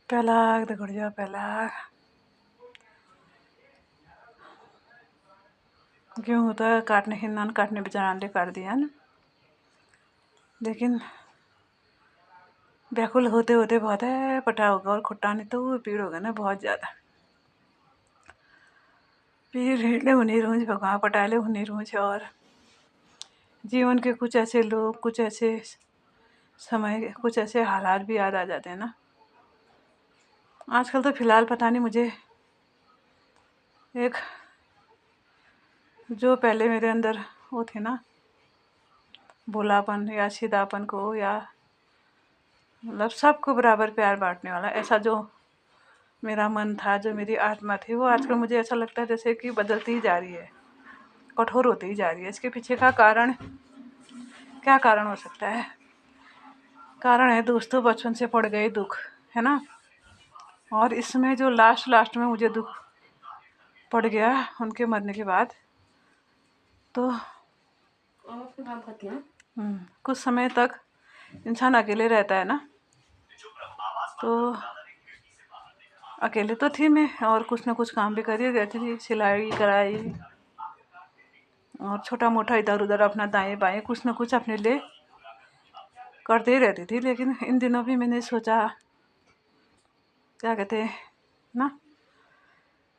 पैलाग तो गुड़िया पैलाग गेहूँ तो काटने हिन्नान काटने बेचारान काट दिया न, लेकिन व्याकुल होते होते बहुत है पटा होगा और खुट्टाने तो पीड़ होगा ना बहुत ज़्यादा। पीड़ हिड़ने हुनी रूंझ भगवान पटाले हुनी रूंझ। और जीवन के कुछ ऐसे लोग, कुछ ऐसे समय, कुछ ऐसे हालात भी याद आ जाते हैं ना। आजकल तो फ़िलहाल पता नहीं मुझे एक जो पहले मेरे अंदर वो थे ना भोलापन या सीधापन को, या मतलब सबको बराबर प्यार बांटने वाला, ऐसा जो मेरा मन था, जो मेरी आत्मा थी, वो आजकल मुझे ऐसा लगता है जैसे कि बदलती ही जा रही है, कठोर होती ही जा रही है। इसके पीछे का कारण क्या कारण हो सकता है? कारण है दोस्तों बचपन से पड़ गए दुख, है ना। और इसमें जो लास्ट में मुझे दुख पड़ गया उनके मरने के बाद, तो कुछ समय तक इंसान अकेले रहता है ना। तो अकेले तो थी मैं, और कुछ ना कुछ काम भी कर ही रहती थी, सिलाई कढ़ाई और छोटा मोटा इधर उधर अपना दाएं बाएं कुछ ना कुछ अपने लिए करते ही रहती थी। लेकिन इन दिनों भी मैंने सोचा, क्या कहते हैं ना,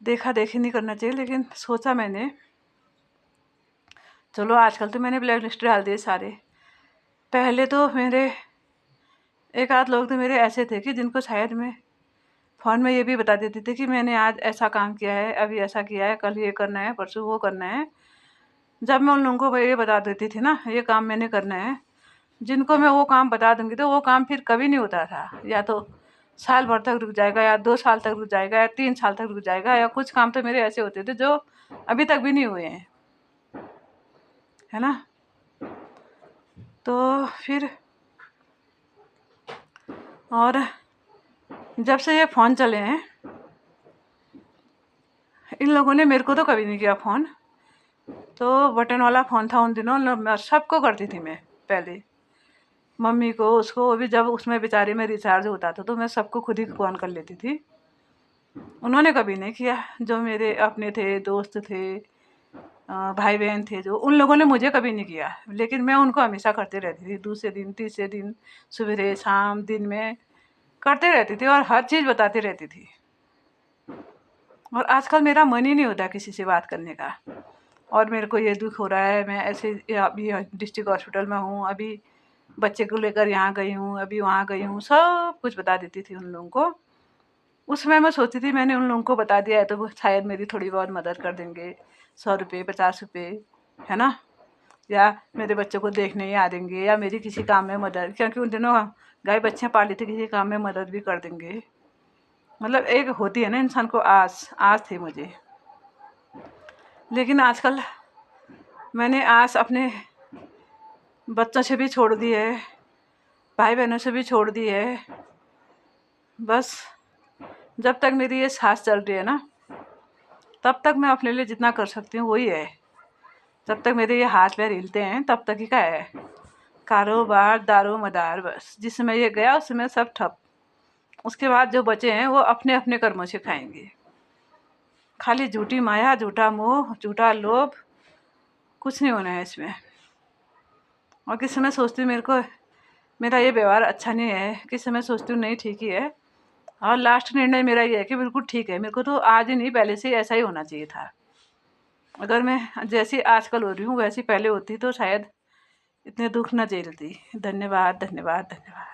देखा देखी नहीं करना चाहिए, लेकिन सोचा मैंने, चलो आजकल तो मैंने ब्लैक लिस्ट डाल दिए सारे। पहले तो मेरे एक आध लोग तो मेरे ऐसे थे कि जिनको शायद मैं फ़ोन में ये भी बता देती थी कि मैंने आज ऐसा काम किया है, अभी ऐसा किया है, कल ये करना है, परसों वो करना है। जब मैं उन लोगों को ये बता देती थी ना, ये काम मैंने करना है, जिनको मैं वो काम बता दूंगी तो वो काम फिर कभी नहीं होता था। या तो साल भर तक रुक जाएगा, या 2 साल तक रुक जाएगा, या 3 साल तक रुक जाएगा, या कुछ काम तो मेरे ऐसे होते थे जो अभी तक भी नहीं हुए हैं, है ना। तो फिर और जब से ये फ़ोन चले हैं, इन लोगों ने मेरे को तो कभी नहीं किया फ़ोन। तो बटन वाला फ़ोन था उन दिनों, सबको करती थी मैं पहले, मम्मी को, उसको, वो भी जब उसमें बेचारे में रिचार्ज होता था तो मैं सबको खुद ही फ़ोन कर लेती थी। उन्होंने कभी नहीं किया। जो मेरे अपने थे, दोस्त थे, भाई बहन थे, जो उन लोगों ने मुझे कभी नहीं किया, लेकिन मैं उनको हमेशा करते रहती थी। दूसरे दिन, तीसरे दिन, सवेरे शाम, दिन में करते रहती थी और हर चीज़ बताती रहती थी। और आजकल मेरा मन ही नहीं होता किसी से बात करने का। और मेरे को ये दुख हो रहा है, मैं ऐसे अभी डिस्ट्रिक्ट हॉस्पिटल में हूँ, अभी बच्चे को लेकर यहाँ गई हूँ, अभी वहाँ गई हूँ, सब कुछ बता देती थी उन लोगों को। उस समय मैं सोचती थी मैंने उन लोगों को बता दिया है तो वो शायद मेरी थोड़ी बहुत मदद कर देंगे, 100 रुपये, 50 रुपये, है ना, या मेरे बच्चों को देखने ही आ देंगे, या मेरी किसी काम में मदद, क्योंकि उन दिनों गाय बच्चियाँ पाली थी, किसी काम में मदद भी कर देंगे। मतलब एक होती है ना इंसान को आस थी मुझे। लेकिन आजकल मैंने आस अपने बच्चों से भी छोड़ दी है, भाई बहनों से भी छोड़ दी है। बस जब तक मेरी ये सांस चल रही है ना, तब तक मैं अपने लिए जितना कर सकती हूँ वही है। जब तक मेरे ये हाथ पैर हिलते हैं तब तक ही का है कारोबार, दारो मदार, बस जिस समय ये गया उस समय सब ठप। उसके बाद जो बचे हैं वो अपने अपने कर्मों से खाएंगे। खाली झूठी माया, झूठा मोह, झूठा लोभ, कुछ नहीं होना है इसमें। और किस समय सोचती हूँ मेरे को मेरा ये व्यवहार अच्छा नहीं है, किस समय सोचती हूँ नहीं ठीक ही है। और लास्ट निर्णय मेरा ये है कि बिल्कुल ठीक है, मेरे को तो आज ही नहीं पहले से ऐसा ही होना चाहिए था। अगर मैं जैसी आजकल हो रही हूँ वैसी पहले होती तो शायद इतने दुख न झेलती। धन्यवाद, धन्यवाद, धन्यवाद।